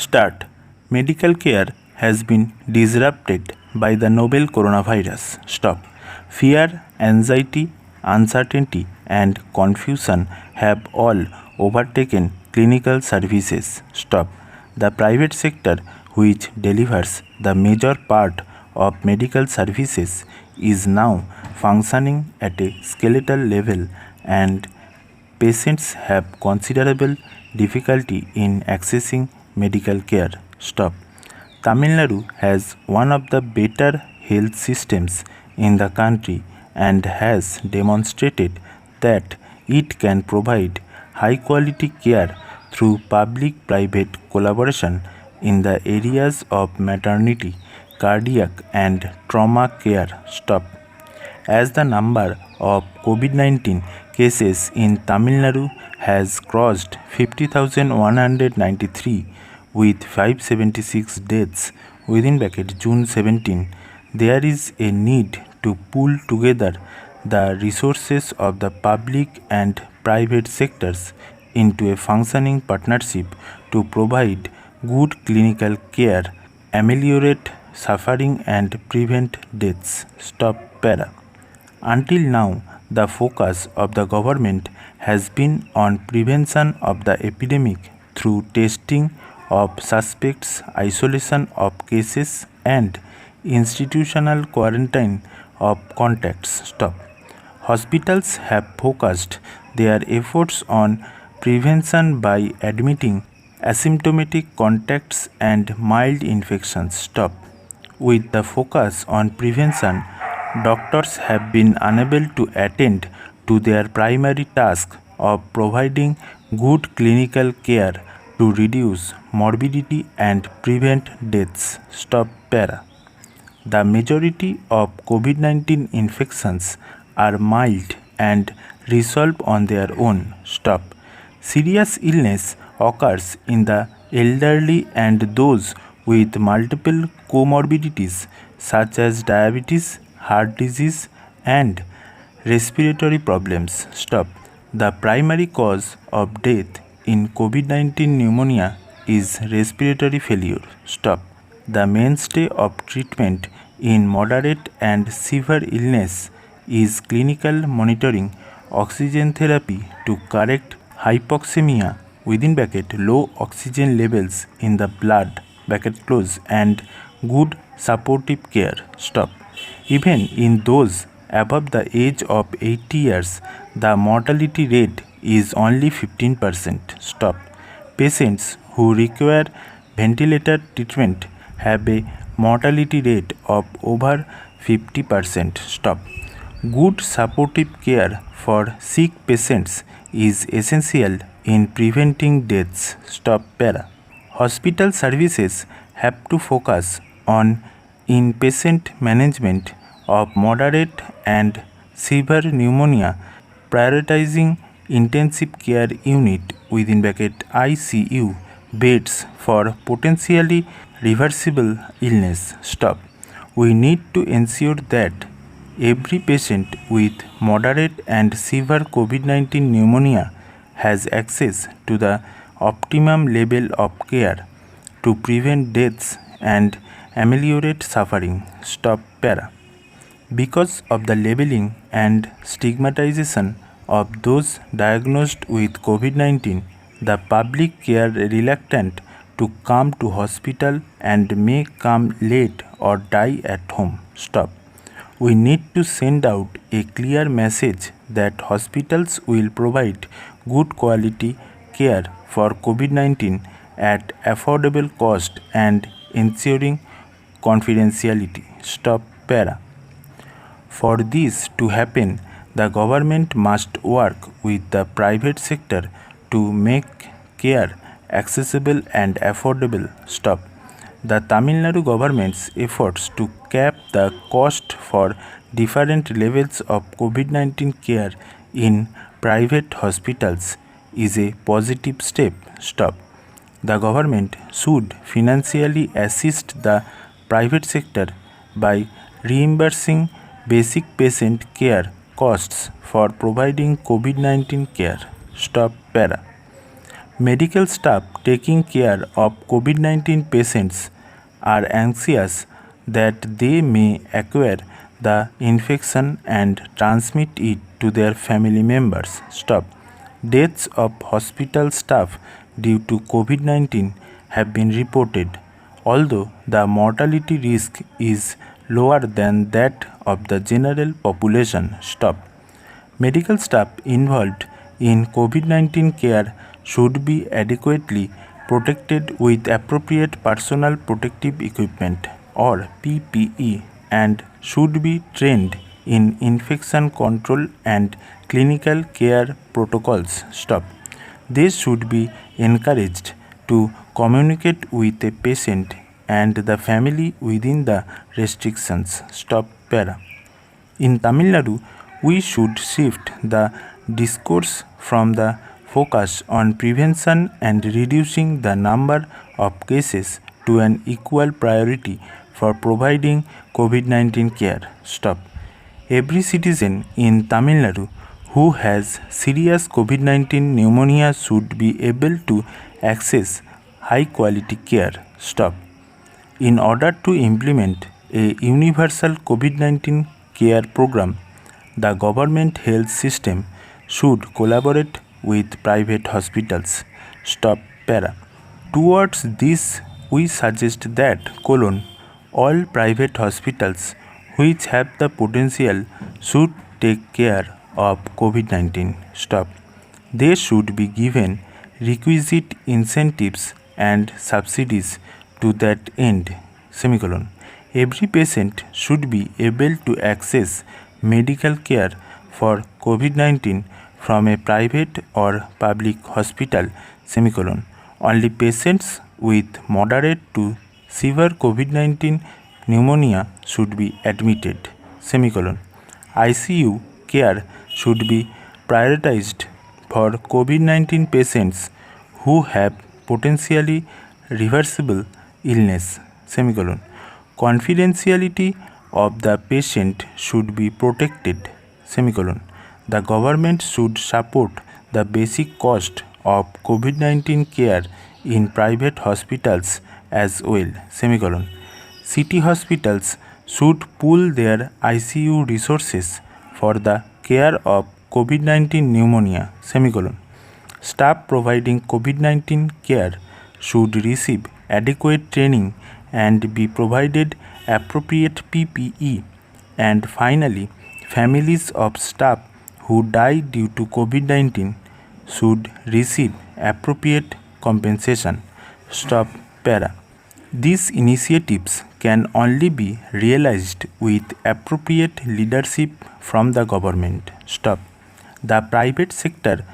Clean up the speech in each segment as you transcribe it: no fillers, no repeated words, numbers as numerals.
Start. Medical care has been disrupted by the novel coronavirus. Stop. Fear, anxiety, uncertainty, and confusion have all overtaken clinical services. Stop. The private sector, which delivers the major part of medical services, is now functioning at a skeletal level, and patients have considerable difficulty in accessing medical care. Stop. Tamil Nadu has one of the better health systems in the country and has demonstrated that it can provide high quality care through public private collaboration in the areas of maternity, cardiac, and trauma care. Stop. As the number of COVID 19 cases in Tamil Nadu has crossed 50,193 with 576 deaths within June 17, there is a need to pull together the resources of the public and private sectors into a functioning partnership to provide good clinical care, ameliorate suffering, and prevent deaths. Stop para. Until now, the focus of the government has been on prevention of the epidemic through testing of suspects, isolation of cases, and institutional quarantine of contacts. Stop. Hospitals have focused their efforts on prevention by admitting asymptomatic contacts and mild infections. Stop. With the focus on prevention, doctors have been unable to attend to their primary task of providing good clinical care to reduce morbidity and prevent deaths. Stop para. The majority of COVID 19 infections are mild and resolve on their own. Stop. Serious illness occurs in the elderly and those with multiple comorbidities such as diabetes, heart disease, and respiratory problems. Stop. The primary cause of death in COVID 19 pneumonia is respiratory failure. Stop. The mainstay of treatment in moderate and severe illness is clinical monitoring, oxygen therapy to correct hypoxemia low oxygen levels in the blood and good supportive care. Stop. Even in those above the age of 80 years, the mortality rate is only 15%. Stop. Patients who require ventilator treatment have a mortality rate of over 50%. Stop. Good supportive care for sick patients is essential in preventing deaths. Stop para. Hospital services have to focus on inpatient management of moderate and severe pneumonia, prioritizing intensive care unit ICU beds for potentially reversible illness. Stop. We need to ensure that every patient with moderate and severe COVID 19 pneumonia has access to the optimum level of care to prevent deaths and ameliorate suffering. Stop para. Because of the labeling and stigmatization of those diagnosed with COVID 19, the public are reluctant to come to hospital and may come late or die at home. Stop. We need to send out a clear message that hospitals will provide good quality care for COVID 19 at affordable cost and ensuring confidentiality. Stop para. For this to happen, the government must work with the private sector to make care accessible and affordable. Stop. The Tamil Nadu government's efforts to cap the cost for different levels of COVID 19 care in private hospitals is a positive step. Stop. The government should financially assist the private sector by reimbursing basic patient care costs for providing COVID 19 care. Stop para. Medical staff taking care of COVID-19 patients are anxious that they may acquire the infection and transmit it to their family members. Stop. Deaths of hospital staff due to COVID-19 have been reported, although the mortality risk is lower than that of the general population. Stop. Medical staff involved in COVID-19 care should be adequately protected with appropriate personal protective equipment or PPE and should be trained in infection control and clinical care protocols. Stop. They should be encouraged to communicate with a patient and the family within the restrictions. Stop. Para. In Tamil Nadu, we should shift the discourse from the focus on prevention and reducing the number of cases to an equal priority for providing COVID-19 care. Stop. Every citizen in Tamil Nadu who has serious COVID-19 pneumonia should be able to access high quality care. Stop. In order to implement a universal COVID-19 care program, the government health system should collaborate with private hospitals. Stop. Para. Towards this, we suggest that all private hospitals which have the potential should take care of COVID-19. Stop. They should be given requisite incentives and subsidies to that end. Semicolon. Every patient should be able to access medical care for COVID-19 from a private or public hospital. Semicolon. Only patients with moderate to severe COVID-19 pneumonia should be admitted. Semicolon. ICU care should be prioritized for COVID-19 patients who have potentially reversible illness. Semicolon. Confidentiality of the patient should be protected. Semicolon. The government should support the basic cost of COVID-19 care in private hospitals as well. Semicolon. City hospitals should pool their ICU resources for the care of COVID-19 pneumonia. Semicolon. Staff providing COVID-19 care should receive adequate training and be provided appropriate PPE. And finally, families of staff who die due to COVID-19 should receive appropriate compensation. Stop. Para. These initiatives can only be realized with appropriate leadership from the government. Stop. The private sector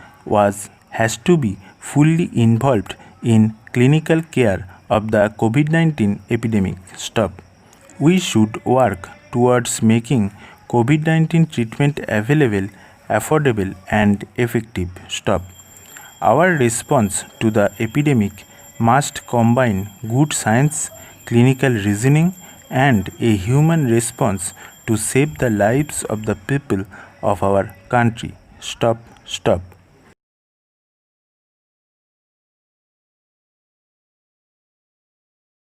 has to be fully involved in clinical care of the COVID-19 epidemic. Stop. We should work towards making COVID-19 treatment available, affordable and effective. Stop. Our response to the epidemic must combine good science, clinical reasoning and a human response to save the lives of the people of our country. Stop.